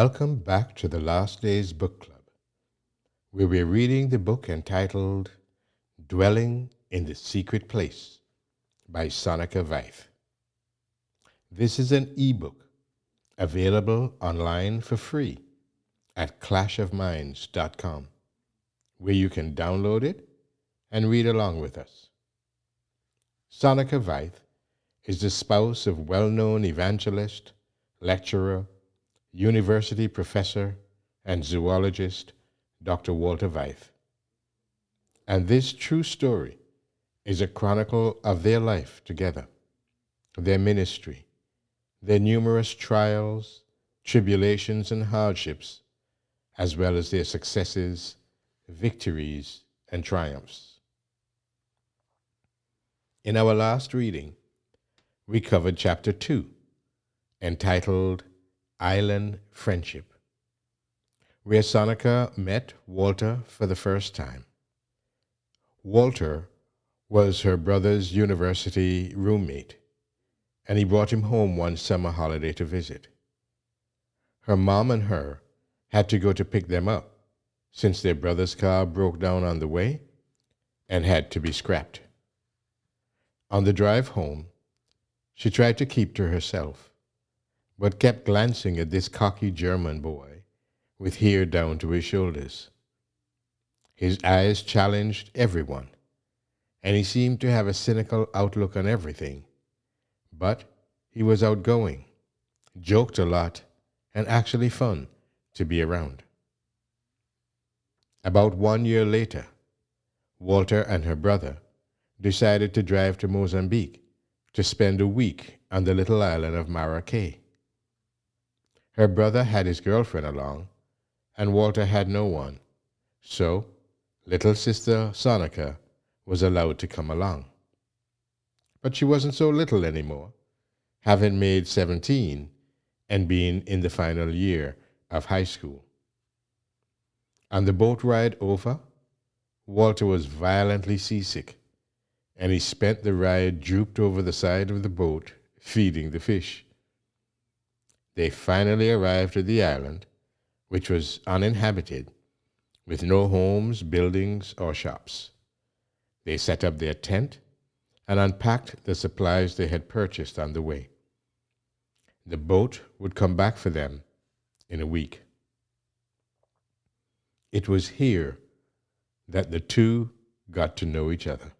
Welcome back to the Last Days Book Club, where we're reading the book entitled Dwelling in the Secret Place by Sonica Veith. This is an ebook available online for free at clashofminds.com, where you can download it and read along with us. Sonica Veith is the spouse of well-known evangelist, lecturer, university professor, and zoologist Dr. Walter Veith. And this true story is a chronicle of their life together, their ministry, their numerous trials, tribulations, and hardships, as well as their successes, victories, and triumphs. In our last reading, we covered chapter 2, entitled Island Friendship, where Sonica met Walter for the first time. Walter was her brother's university roommate, and he brought him home one summer holiday to visit. Her mom and her had to go to pick them up, since their brother's car broke down on the way and had to be scrapped. On the drive home, she tried to keep to herself, but kept glancing at this cocky German boy with hair down to his shoulders. His eyes challenged everyone, and he seemed to have a cynical outlook on everything. But he was outgoing, joked a lot, and actually fun to be around. About 1 year later, Walter and her brother decided to drive to Mozambique to spend a week on the little island of Maracay. Her brother had his girlfriend along, and Walter had no one, so little sister Sonica was allowed to come along. But she wasn't so little anymore, having made 17 and being in the final year of high school. On the boat ride over, Walter was violently seasick, and he spent the ride drooped over the side of the boat, feeding the fish. They finally arrived at the island, which was uninhabited, with no homes, buildings, or shops. They set up their tent and unpacked the supplies they had purchased on the way. The boat would come back for them in a week. It was here that the two got to know each other.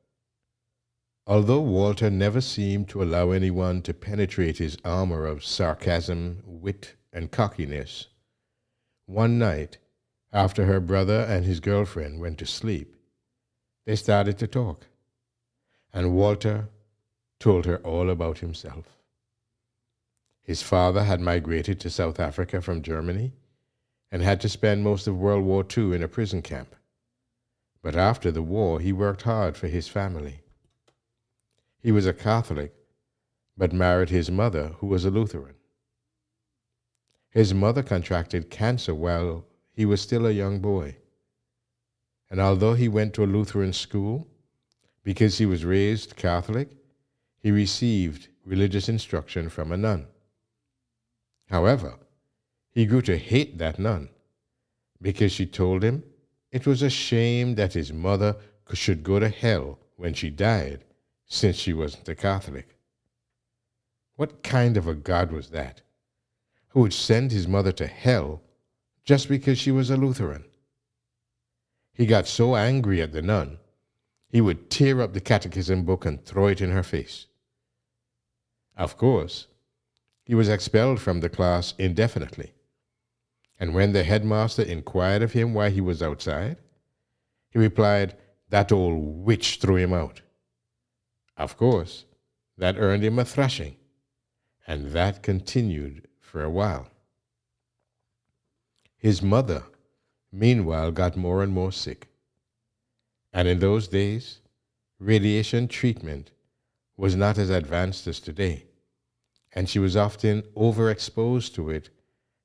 Although Walter never seemed to allow anyone to penetrate his armor of sarcasm, wit, and cockiness, one night, after her brother and his girlfriend went to sleep, they started to talk, and Walter told her all about himself. His father had migrated to South Africa from Germany and had to spend most of World War II in a prison camp. But after the war, he worked hard for his family. He was a Catholic, but married his mother, who was a Lutheran. His mother contracted cancer while he was still a young boy. And although he went to a Lutheran school, because he was raised Catholic, he received religious instruction from a nun. However, he grew to hate that nun because she told him it was a shame that his mother should go to hell when she died, since she wasn't a Catholic. What kind of a God was that, who would send his mother to hell just because she was a Lutheran? He got so angry at the nun, he would tear up the catechism book and throw it in her face. Of course, he was expelled from the class indefinitely, and when the headmaster inquired of him why he was outside, he replied, "That old witch threw him out." Of course, that earned him a thrashing, and that continued for a while. His mother, meanwhile, got more and more sick, and in those days, radiation treatment was not as advanced as today, and she was often overexposed to it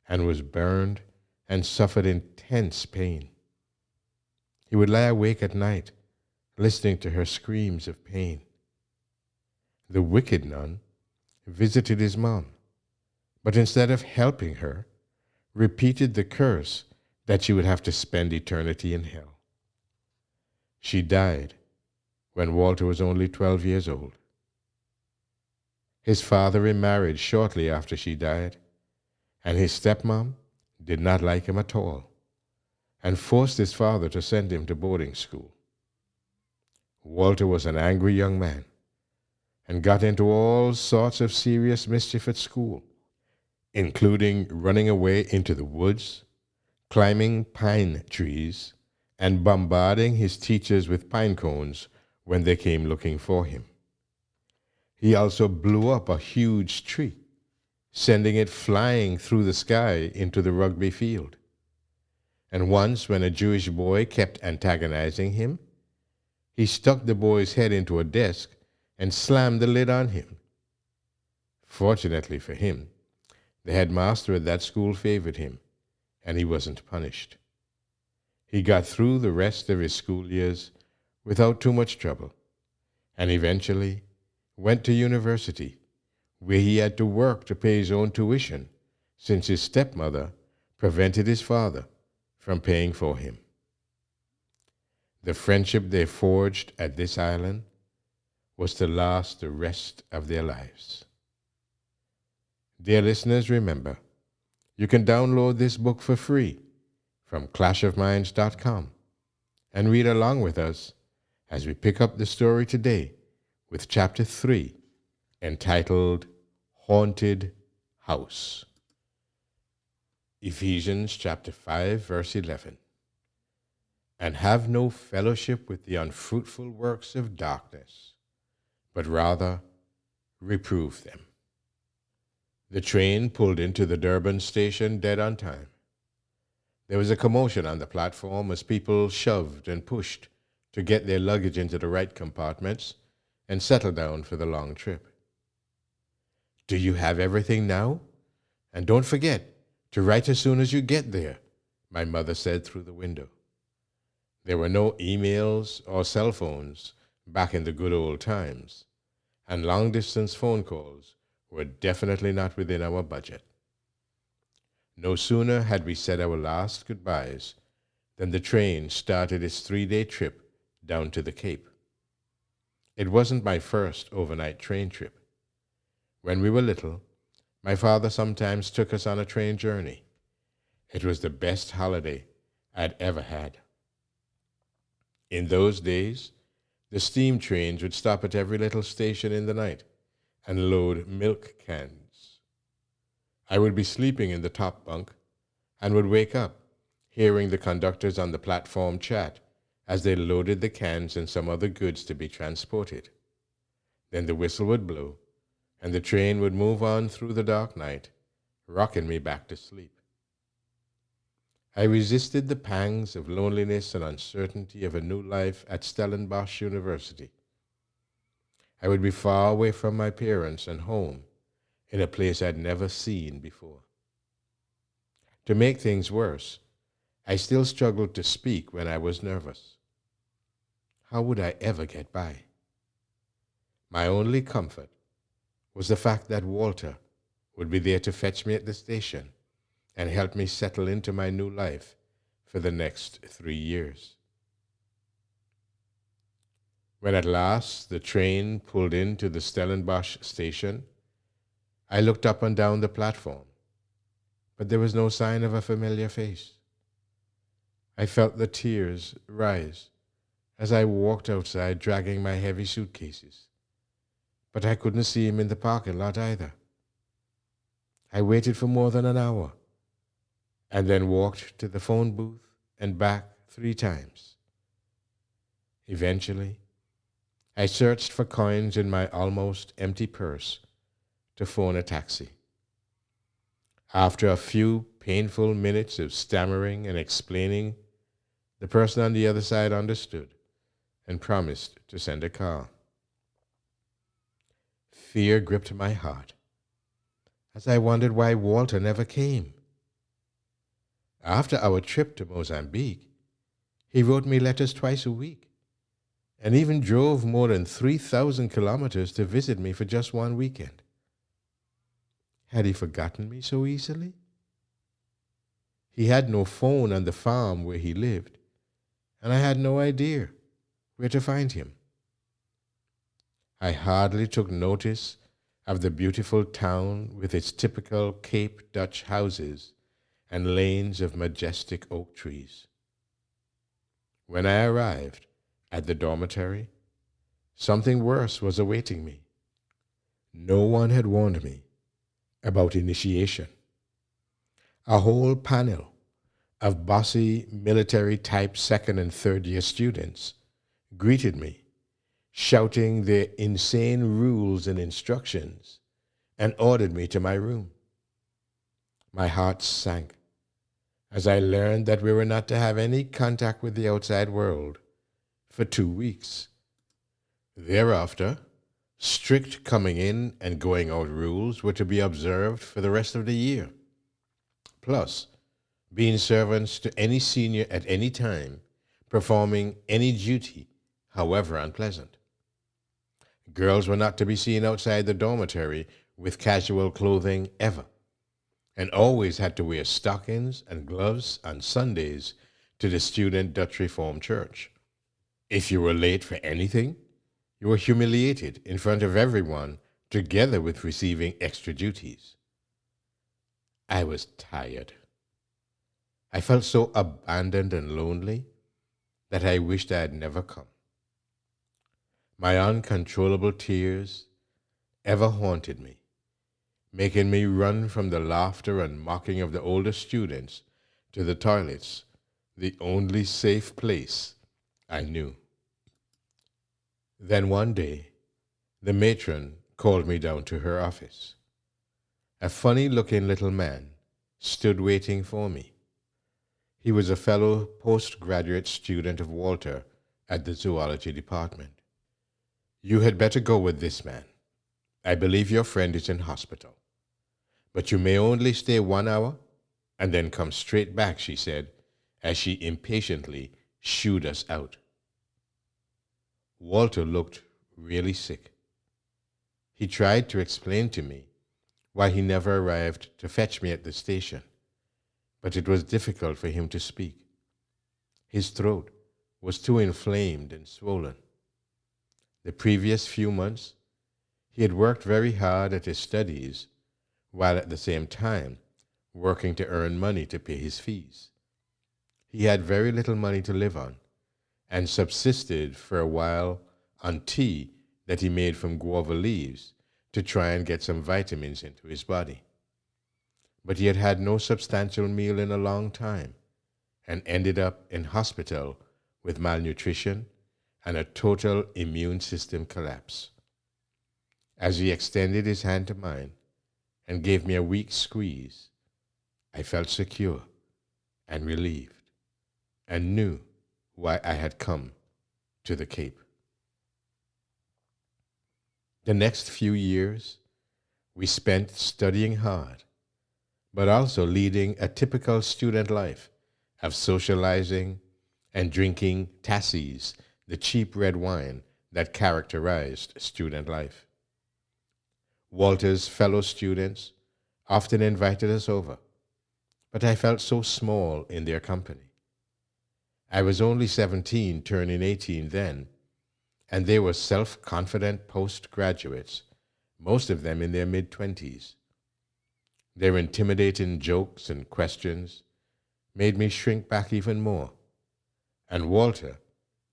and was burned and suffered intense pain. He would lie awake at night, listening to her screams of pain. The wicked nun visited his mom, but instead of helping her, repeated the curse that she would have to spend eternity in hell. She died when Walter was only 12 years old. His father remarried shortly after she died, and his stepmom did not like him at all and forced his father to send him to boarding school. Walter was an angry young man and got into all sorts of serious mischief at school, including running away into the woods, climbing pine trees, and bombarding his teachers with pine cones when they came looking for him. He also blew up a huge tree, sending it flying through the sky into the rugby field. And once, when a Jewish boy kept antagonizing him, he stuck the boy's head into a desk and slammed the lid on him. Fortunately for him, the headmaster at that school favored him, and he wasn't punished. He got through the rest of his school years without too much trouble, and eventually went to university, where he had to work to pay his own tuition, since his stepmother prevented his father from paying for him. The friendship they forged at this island was to last the rest of their lives. Dear listeners, remember, you can download this book for free from clashofminds.com and read along with us as we pick up the story today with chapter 3, entitled Haunted House. Ephesians chapter 5, verse 11. And have no fellowship with the unfruitful works of darkness, but rather reprove them. The train pulled into the Durban station dead on time. There was a commotion on the platform as people shoved and pushed to get their luggage into the right compartments and settle down for the long trip. Do you have everything now? And don't forget to write as soon as you get there, my mother said through the window. There were no emails or cell phones back in the good old times, and long-distance phone calls were definitely not within our budget. No sooner had we said our last goodbyes than the train started its 3-day trip down to the Cape. It wasn't my first overnight train trip. When we were little, my father sometimes took us on a train journey. It was the best holiday I'd ever had. In those days, the steam trains would stop at every little station in the night and load milk cans. I would be sleeping in the top bunk and would wake up hearing the conductors on the platform chat as they loaded the cans and some other goods to be transported. Then the whistle would blow, and the train would move on through the dark night, rocking me back to sleep. I resisted the pangs of loneliness and uncertainty of a new life at Stellenbosch University. I would be far away from my parents and home in a place I'd never seen before. To make things worse, I still struggled to speak when I was nervous. How would I ever get by? My only comfort was the fact that Walter would be there to fetch me at the station and help me settle into my new life for the next 3 years. When at last the train pulled into the Stellenbosch station, I looked up and down the platform, but there was no sign of a familiar face. I felt the tears rise as I walked outside dragging my heavy suitcases, but I couldn't see him in the parking lot either. I waited for more than an hour and then walked to the phone booth and back 3 times. Eventually, I searched for coins in my almost empty purse to phone a taxi. After a few painful minutes of stammering and explaining, the person on the other side understood and promised to send a car. Fear gripped my heart as I wondered why Walter never came. After our trip to Mozambique, he wrote me letters twice a week and even drove more than 3,000 kilometers to visit me for just one weekend. Had he forgotten me so easily? He had no phone on the farm where he lived, and I had no idea where to find him. I hardly took notice of the beautiful town with its typical Cape Dutch houses and lanes of majestic oak trees. When I arrived at the dormitory, something worse was awaiting me. No one had warned me about initiation. A whole panel of bossy military type second and third year students greeted me, shouting their insane rules and instructions, and ordered me to my room. My heart sank as I learned that we were not to have any contact with the outside world for 2 weeks. Thereafter, strict coming in and going out rules were to be observed for the rest of the year. Plus, being servants to any senior at any time, performing any duty, however unpleasant. Girls were not to be seen outside the dormitory with casual clothing ever, and always had to wear stockings and gloves on Sundays to the student Dutch Reformed Church. If you were late for anything, you were humiliated in front of everyone, together with receiving extra duties. I was tired. I felt so abandoned and lonely that I wished I had never come. My uncontrollable tears ever haunted me, making me run from the laughter and mocking of the older students to the toilets, the only safe place I knew. Then one day, the matron called me down to her office. A funny-looking little man stood waiting for me. He was a fellow postgraduate student of Walter at the zoology department. "You had better go with this man. I believe your friend is in hospital. But you may only stay 1 hour and then come straight back," she said, as she impatiently shooed us out. Walter looked really sick. He tried to explain to me why he never arrived to fetch me at the station, but it was difficult for him to speak. His throat was too inflamed and swollen. The previous few months, he had worked very hard at his studies, while at the same time working to earn money to pay his fees. He had very little money to live on, and subsisted for a while on tea that he made from guava leaves to try and get some vitamins into his body. But he had had no substantial meal in a long time, and ended up in hospital with malnutrition and a total immune system collapse. As he extended his hand to mine and gave me a weak squeeze, I felt secure and relieved, and knew why I had come to the Cape. The next few years we spent studying hard, but also leading a typical student life of socializing and drinking tassies, the cheap red wine that characterized student life. Walter's fellow students often invited us over, but I felt so small in their company. I was only 17, turning 18 then, and they were self-confident postgraduates, most of them in their mid-20s. Their intimidating jokes and questions made me shrink back even more, and Walter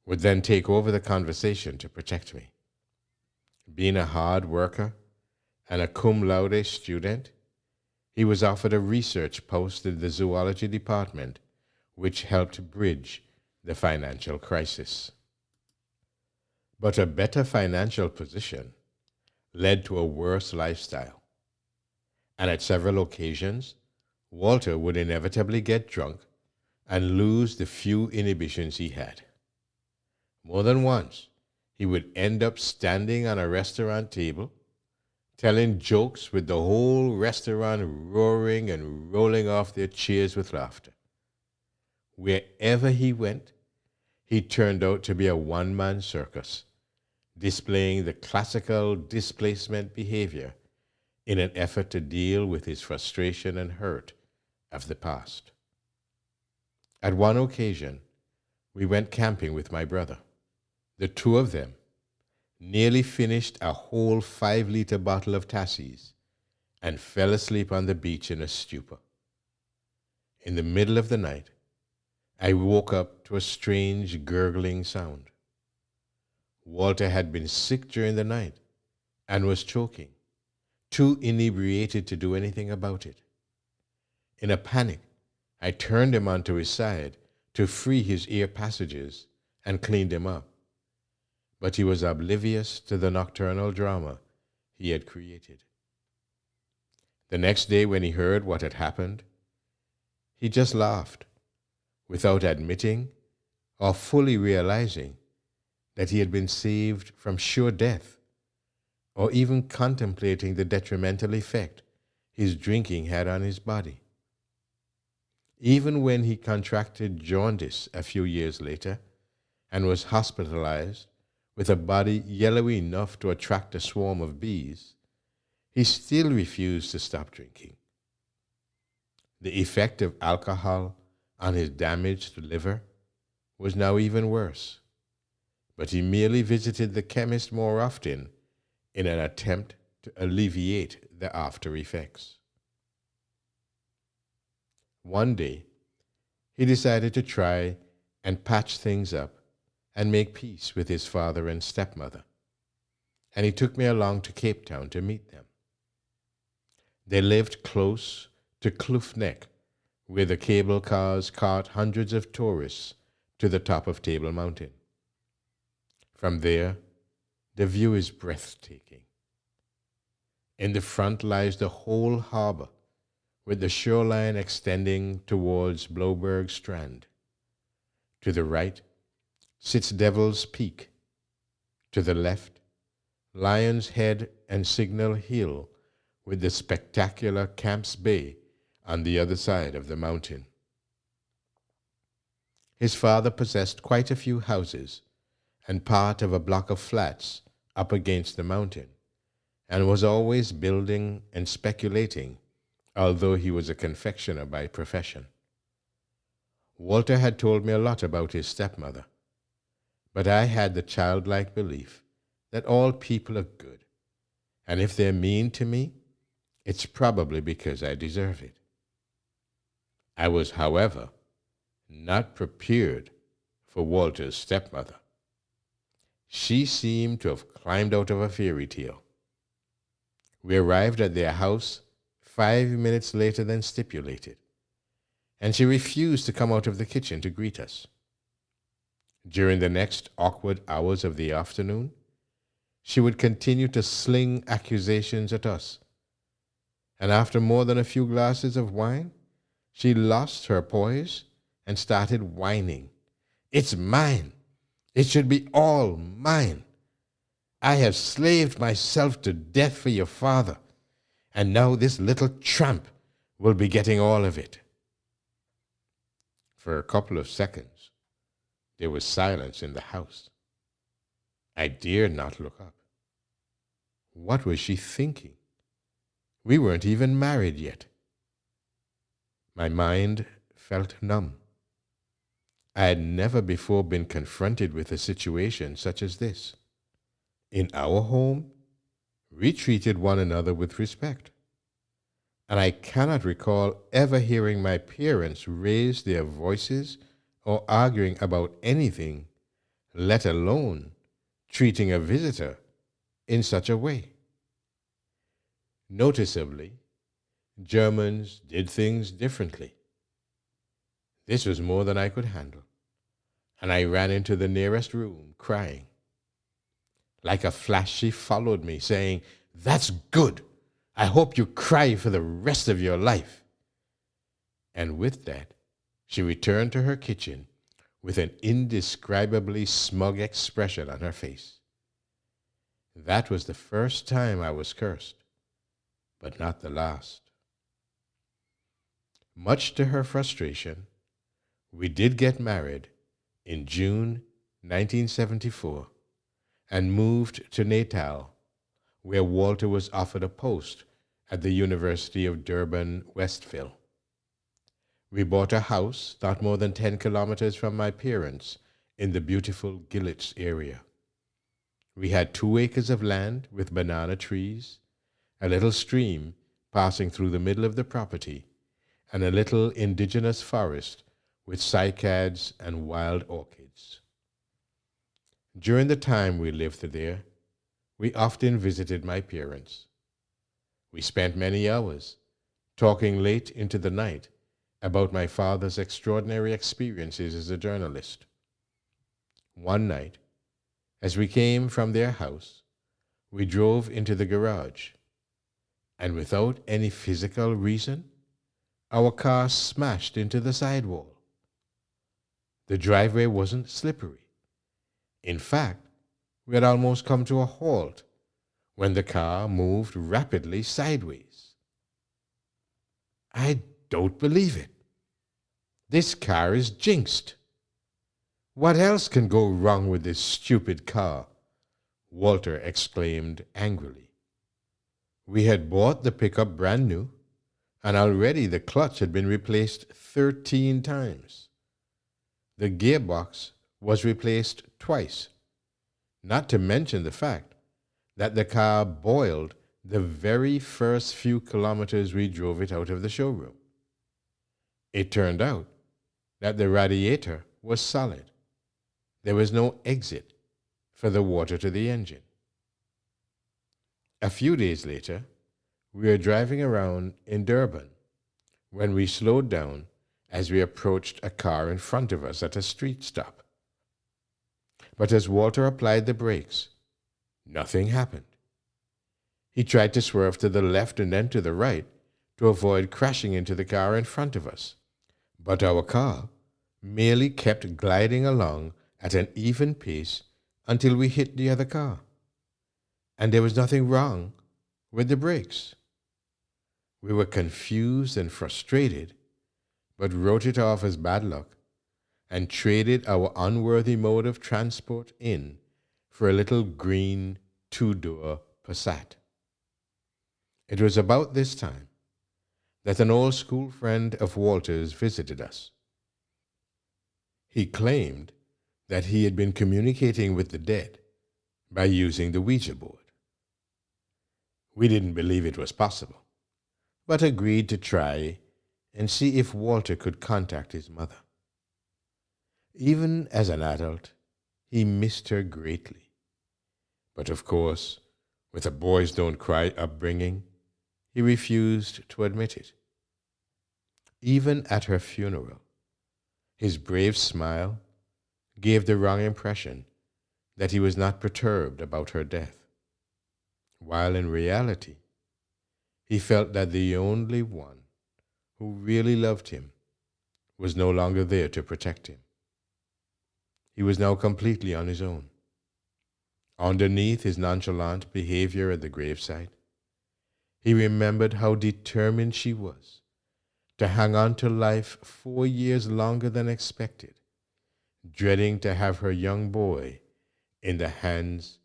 would then take over the conversation to protect me. Being a hard worker and a cum laude student, he was offered a research post in the zoology department, which helped bridge the financial crisis. But a better financial position led to a worse lifestyle, and at several occasions, Walter would inevitably get drunk and lose the few inhibitions he had. More than once, he would end up standing on a restaurant table, telling jokes with the whole restaurant roaring and rolling off their chairs with laughter. Wherever he went, he turned out to be a one-man circus, displaying the classical displacement behavior in an effort to deal with his frustration and hurt of the past. At one occasion, we went camping with my brother. The two of them nearly finished a whole 5-liter bottle of Tassie's and fell asleep on the beach in a stupor. In the middle of the night, I woke up to a strange gurgling sound. Walter had been sick during the night and was choking, too inebriated to do anything about it. In a panic, I turned him onto his side to free his ear passages and cleaned him up. But he was oblivious to the nocturnal drama he had created. The next day, when he heard what had happened, he just laughed, without admitting or fully realizing that he had been saved from sure death, or even contemplating the detrimental effect his drinking had on his body. Even when he contracted jaundice a few years later and was hospitalized with a body yellowy enough to attract a swarm of bees, he still refused to stop drinking. The effect of alcohol on his damaged liver was now even worse, but he merely visited the chemist more often in an attempt to alleviate the after effects. One day, he decided to try and patch things up and make peace with his father and stepmother, and he took me along to Cape Town to meet them. They lived close to Kloof Neck, where the cable cars cart hundreds of tourists to the top of Table Mountain. From there, the view is breathtaking. In the front lies the whole harbor, with the shoreline extending towards Bloberg Strand. To the right sits Devil's Peak. To the left, Lion's Head and Signal Hill, with the spectacular Camps Bay on the other side of the mountain. His father possessed quite a few houses and part of a block of flats up against the mountain, and was always building and speculating, although he was a confectioner by profession. Walter had told me a lot about his stepmother, but I had the childlike belief that all people are good, and if they're mean to me, it's probably because I deserve it. I was, however, not prepared for Walter's stepmother. She seemed to have climbed out of a fairy tale. We arrived at their house 5 minutes later than stipulated, and she refused to come out of the kitchen to greet us. During the next awkward hours of the afternoon, she would continue to sling accusations at us, and after more than a few glasses of wine, she lost her poise and started whining. "It's mine. It should be all mine. I have slaved myself to death for your father, and now this little tramp will be getting all of it." For a couple of seconds, there was silence in the house. I dared not look up. What was she thinking? We weren't even married yet. My mind felt numb. I had never before been confronted with a situation such as this. In our home, we treated one another with respect, and I cannot recall ever hearing my parents raise their voices or arguing about anything, let alone treating a visitor in such a way. Noticeably, Germans did things differently. This was more than I could handle, and I ran into the nearest room crying. Like a flash, she followed me, saying, "That's good. I hope you cry for the rest of your life." And with that, she returned to her kitchen with an indescribably smug expression on her face. That was the first time I was cursed, but not the last. Much to her frustration, we did get married in June 1974 and moved to Natal, where Walter was offered a post at the University of Durban, Westville. We bought a house not more than 10 kilometers from my parents in the beautiful Gillets area. We had 2 acres of land with banana trees, a little stream passing through the middle of the property, and a little indigenous forest with cycads and wild orchids. During the time we lived there, we often visited my parents. We spent many hours talking late into the night about my father's extraordinary experiences as a journalist. One night, as we came from their house, we drove into the garage, and without any physical reason, our car smashed into the sidewall. The driveway wasn't slippery. In fact, we had almost come to a halt when the car moved rapidly sideways. I don't believe it. This car is jinxed. What else can go wrong with this stupid car? Walter exclaimed angrily. We had bought the pickup brand new, and already the clutch had been replaced 13 times. The gearbox was replaced twice, not to mention the fact that the car boiled the very first few kilometers we drove it out of the showroom. It turned out that the radiator was solid. There was no exit for the water to the engine. A few days later, we were driving around in Durban when we slowed down as we approached a car in front of us at a street stop. But as Walter applied the brakes, nothing happened. He tried to swerve to the left and then to the right to avoid crashing into the car in front of us. But our car merely kept gliding along at an even pace until we hit the other car. And there was nothing wrong with the brakes. We were confused and frustrated, but wrote it off as bad luck and traded our unworthy mode of transport in for a little green 2-door Passat. It was about this time that an old school friend of Walter's visited us. He claimed that he had been communicating with the dead by using the Ouija board. We didn't believe it was possible, but agreed to try and see if Walter could contact his mother. Even as an adult, he missed her greatly. But of course, with a boys don't cry upbringing, he refused to admit it. Even at her funeral, his brave smile gave the wrong impression that he was not perturbed about her death, while in reality, he felt that the only one who really loved him was no longer there to protect him. He was now completely on his own. Underneath his nonchalant behavior at the graveside, he remembered how determined she was to hang on to life 4 years longer than expected, dreading to have her young boy in the hands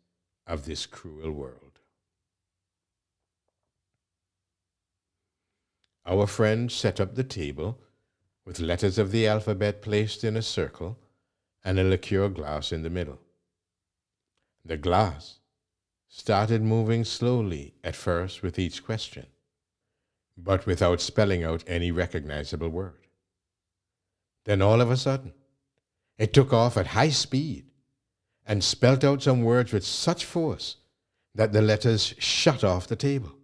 of this cruel world. Our friend set up the table with letters of the alphabet placed in a circle and a liqueur glass in the middle. The glass started moving slowly at first with each question, but without spelling out any recognizable word. Then all of a sudden, it took off at high speed and spelt out some words with such force that the letters shot off the table.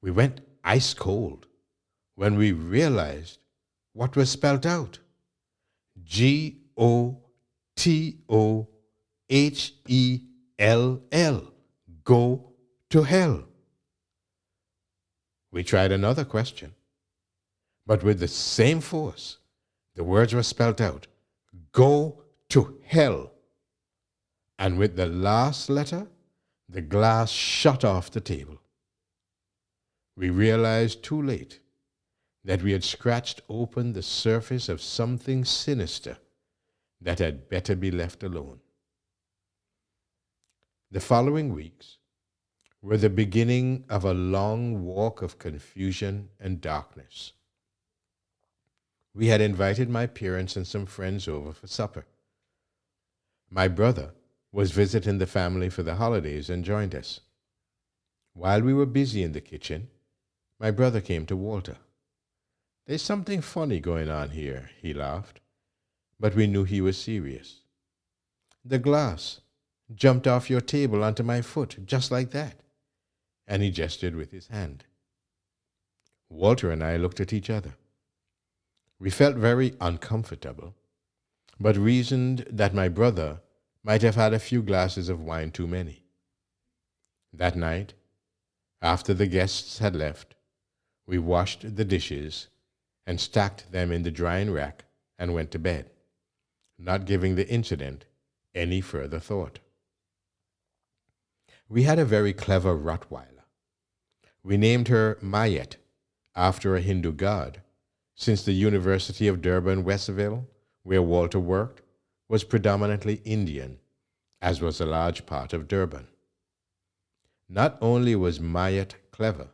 We went ice cold when we realized what was spelt out. GOTOHELL. Go to hell. We tried another question, but with the same force, the words were spelt out. Go to hell. And with the last letter, the glass shot off the table. We realized too late that we had scratched open the surface of something sinister that had better be left alone. The following weeks were the beginning of a long walk of confusion and darkness. we had invited my parents and some friends over for supper. My brother was visiting the family for the holidays and joined us. While we were busy in the kitchen, my brother came to Walter. "There's something funny going on here," he laughed, but we knew he was serious. "The glass jumped off your table onto my foot, just like that," and he gestured with his hand. Walter and I looked at each other. We felt very uncomfortable, but reasoned that my brother might have had a few glasses of wine too many. That night, after the guests had left, we washed the dishes and stacked them in the drying rack and went to bed, not giving the incident any further thought. We had a very clever Rottweiler. We named her Mayet, after a Hindu god, since the University of Durban-Westville, where Walter worked, was predominantly Indian, as was a large part of Durban. Not only was Mayet clever,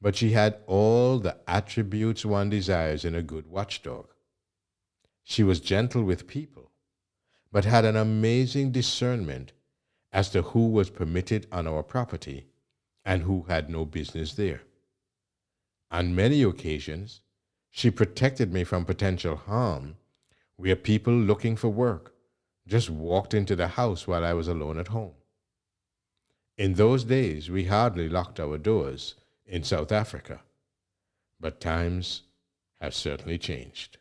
but she had all the attributes one desires in a good watchdog. She was gentle with people, but had an amazing discernment as to who was permitted on our property and who had no business there. On many occasions, she protected me from potential harm where people looking for work just walked into the house while I was alone at home. In those days, we hardly locked our doors in South Africa, but times have certainly changed.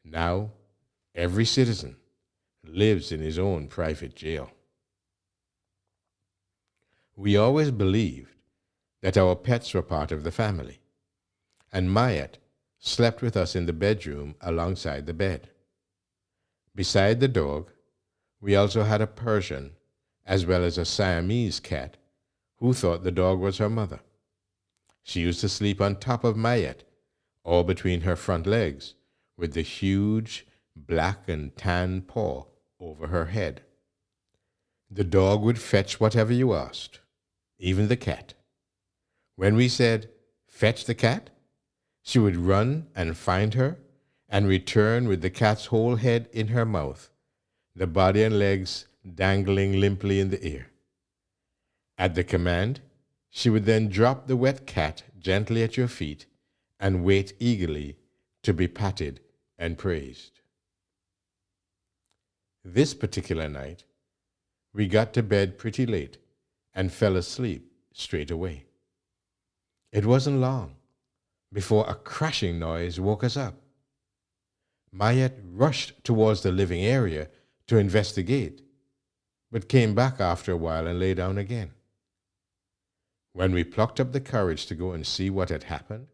Now, every citizen lives in his own private jail. We always believed that our pets were part of the family, and Mayat slept with us in the bedroom alongside the bed. Beside the dog, we also had a Persian as well as a Siamese cat who thought the dog was her mother. She used to sleep on top of Mayat or between her front legs with the huge black and tan paw over her head. The dog would fetch whatever you asked, even the cat. When we said, "Fetch the cat," she would run and find her and return with the cat's whole head in her mouth, the body and legs dangling limply in the air. At the command, she would then drop the wet cat gently at your feet and wait eagerly to be patted and praised. This particular night, we got to bed pretty late and fell asleep straight away. It wasn't long before a crashing noise woke us up. Mayat rushed towards the living area to investigate, but came back after a while and lay down again. When we plucked up the courage to go and see what had happened,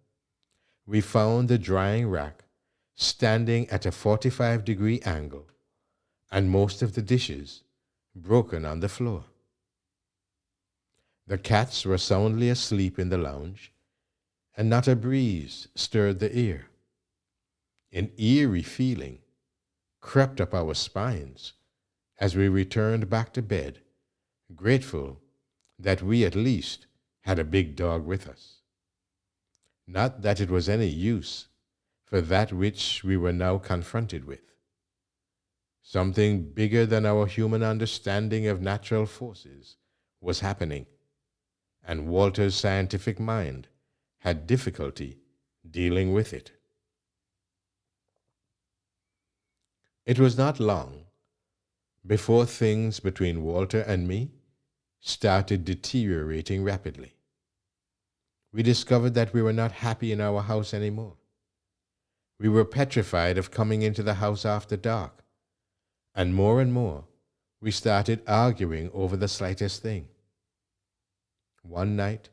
we found the drying rack standing at a 45-degree angle and most of the dishes broken on the floor. The cats were soundly asleep in the lounge, and not a breeze stirred the air. An eerie feeling crept up our spines as we returned back to bed, grateful that we at least had a big dog with us. Not that it was any use for that which we were now confronted with. Something bigger than our human understanding of natural forces was happening, and Walter's scientific mind had difficulty dealing with it. It was not long before things between Walter and me started deteriorating rapidly. We discovered that we were not happy in our house anymore. We were petrified of coming into the house after dark, and more we started arguing over the slightest thing. One night,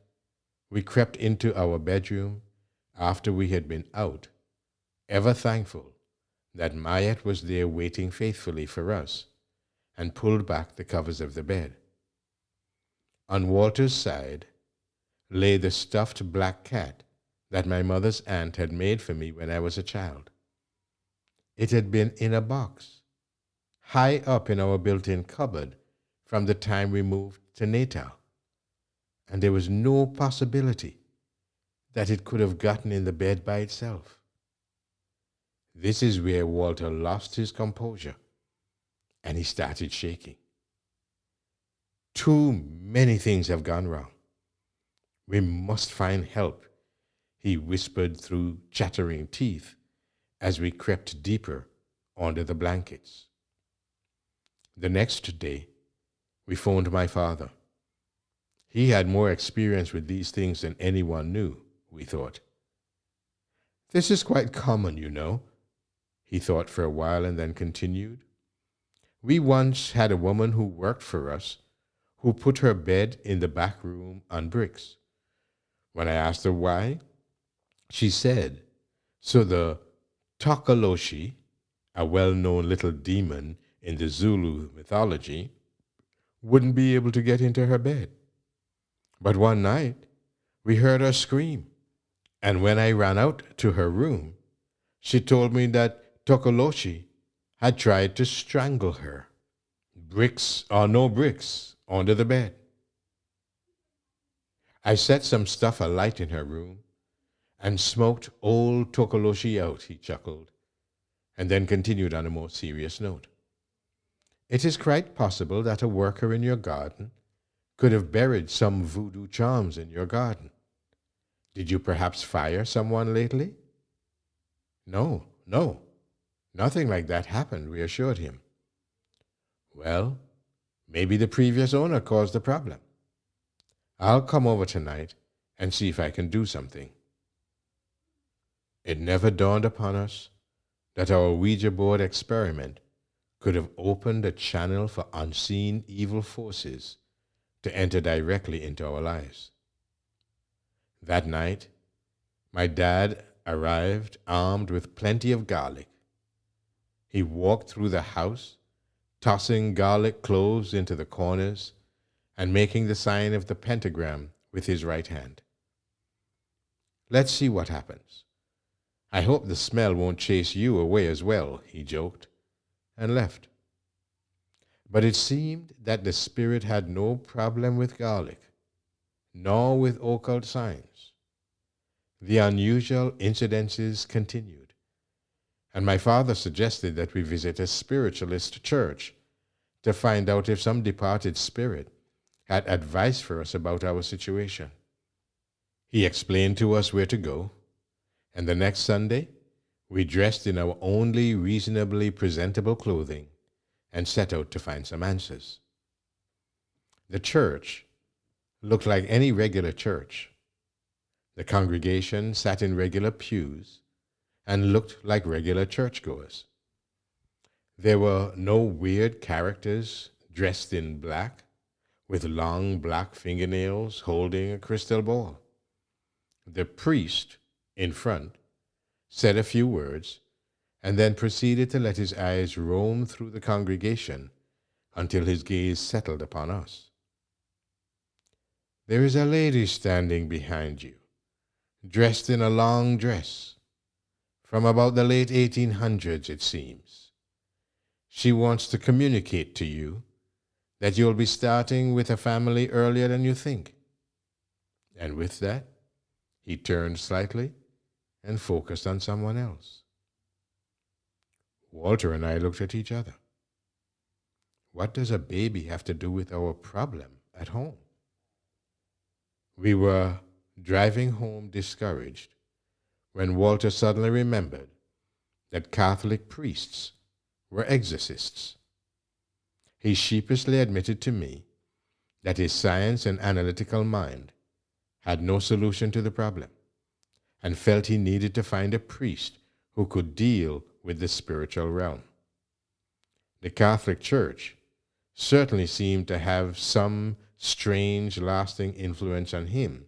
we crept into our bedroom after we had been out, ever thankful that Mayat was there waiting faithfully for us, and pulled back the covers of the bed. On Walter's side lay the stuffed black cat that my mother's aunt had made for me when I was a child. It had been in a box, high up in our built-in cupboard from the time we moved to Natal, and there was no possibility that it could have gotten in the bed by itself. This is where Walter lost his composure and he started shaking. Too many things have gone wrong. We must find help, he whispered through chattering teeth as we crept deeper under the blankets. The next day, we phoned my father. He had more experience with these things than anyone knew, we thought. This is quite common, you know, he thought for a while and then continued. We once had a woman who worked for us who put her bed in the back room on bricks. When I asked her why, she said, so the Tokoloshi, a well-known little demon in the Zulu mythology, wouldn't be able to get into her bed. But one night, we heard her scream, and when I ran out to her room, she told me that Tokoloshi had tried to strangle her, bricks or no bricks, under the bed. I set some stuff alight in her room and smoked old Tokoloshi out, he chuckled, and then continued on a more serious note. It is quite possible that a worker in your garden could have buried some voodoo charms in your garden. Did you perhaps fire someone lately? No, nothing like that happened, we assured him. Well, maybe the previous owner caused the problem. I'll come over tonight and see if I can do something. It never dawned upon us that our Ouija board experiment could have opened a channel for unseen evil forces to enter directly into our lives. That night, my dad arrived armed with plenty of garlic. He walked through the house, tossing garlic cloves into the corners and making the sign of the pentagram with his right hand. Let's see what happens. I hope the smell won't chase you away as well, he joked, and left. But it seemed that the spirit had no problem with garlic, nor with occult signs. The unusual incidences continued, and my father suggested that we visit a spiritualist church to find out if some departed spirit had advice for us about our situation. He explained to us where to go, and the next Sunday, we dressed in our only reasonably presentable clothing and set out to find some answers. The church looked like any regular church. The congregation sat in regular pews and looked like regular churchgoers. There were no weird characters dressed in black with long black fingernails holding a crystal ball. The priest in front said a few words and then proceeded to let his eyes roam through the congregation until his gaze settled upon us. There is a lady standing behind you, dressed in a long dress, from about the late 1800s, it seems. She wants to communicate to you that you'll be starting with a family earlier than you think. And with that, he turned slightly and focused on someone else. Walter and I looked at each other. What does a baby have to do with our problem at home? We were driving home discouraged when Walter suddenly remembered that Catholic priests were exorcists. He sheepishly admitted to me that his science and analytical mind had no solution to the problem and felt he needed to find a priest who could deal with the spiritual realm. The Catholic Church certainly seemed to have some strange, lasting influence on him,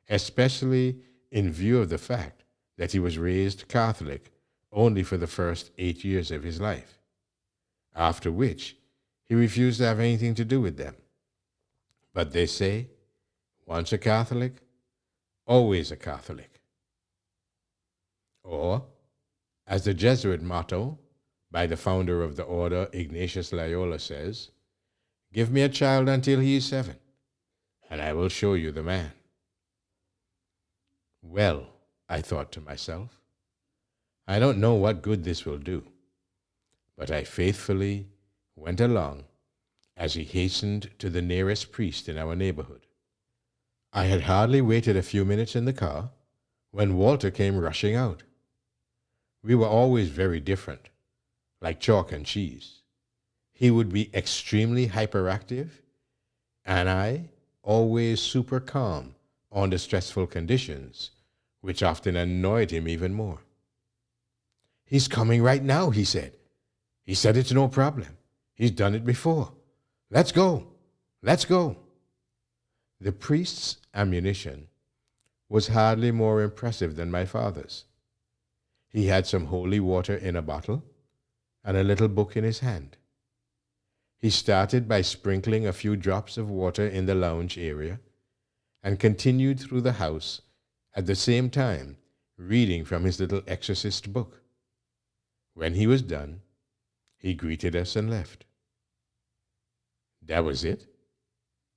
especially in view of the fact that he was raised Catholic only for the first 8 years of his life, after which he refused to have anything to do with them. But they say, once a Catholic, always a Catholic. Or, as the Jesuit motto by the founder of the order, Ignatius Loyola, says, give me a child until he is 7, and I will show you the man. Well, I thought to myself, I don't know what good this will do, but I faithfully went along as he hastened to the nearest priest in our neighborhood. I had hardly waited a few minutes in the car when Walter came rushing out. We were always very different, like chalk and cheese. He would be extremely hyperactive, and I always super calm under stressful conditions, which often annoyed him even more. "He's coming right now," he said. "He said it's no problem. He's done it before. Let's go. Let's go." The priest's ammunition was hardly more impressive than my father's. He had some holy water in a bottle and a little book in his hand. He started by sprinkling a few drops of water in the lounge area and continued through the house at the same time reading from his little exorcist book. When he was done, he greeted us and left. "That was it?"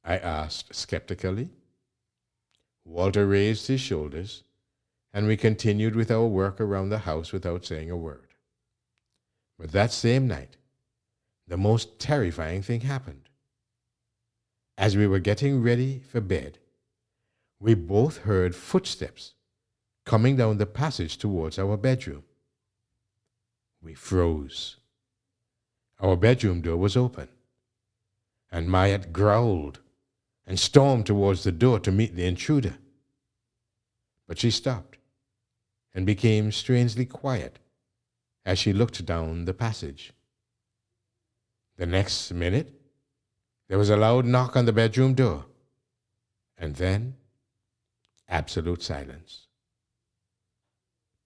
I asked skeptically. Walter raised his shoulders, and we continued with our work around the house without saying a word. But that same night, the most terrifying thing happened. As we were getting ready for bed, we both heard footsteps coming down the passage towards our bedroom. We froze. Our bedroom door was open, and Mayat growled and stormed towards the door to meet the intruder. But she stopped and became strangely quiet as she looked down the passage. The next minute, there was a loud knock on the bedroom door, and then absolute silence.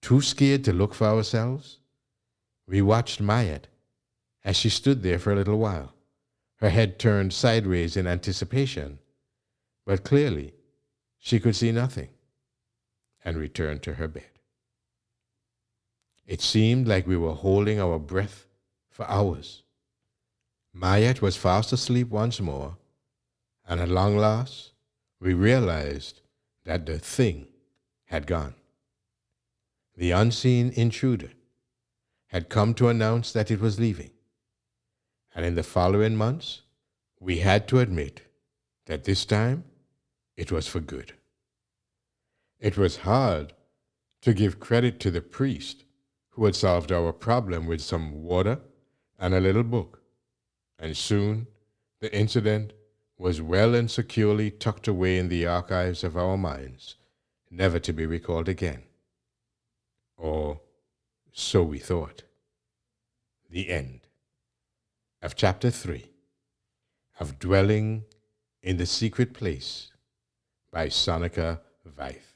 Too scared to look for ourselves, we watched Mayat as she stood there for a little while, her head turned sideways in anticipation, but clearly she could see nothing, and returned to her bed. It seemed like we were holding our breath for hours. Mayat was fast asleep once more, and at long last, we realized that the thing had gone. The unseen intruder had come to announce that it was leaving, and in the following months, we had to admit that this time it was for good. It was hard to give credit to the priest who had solved our problem with some water and a little book, and soon the incident was well and securely tucked away in the archives of our minds, never to be recalled again. Or so we thought. The end of Chapter 3 of Dwelling in the Secret Place by Sonica Veith.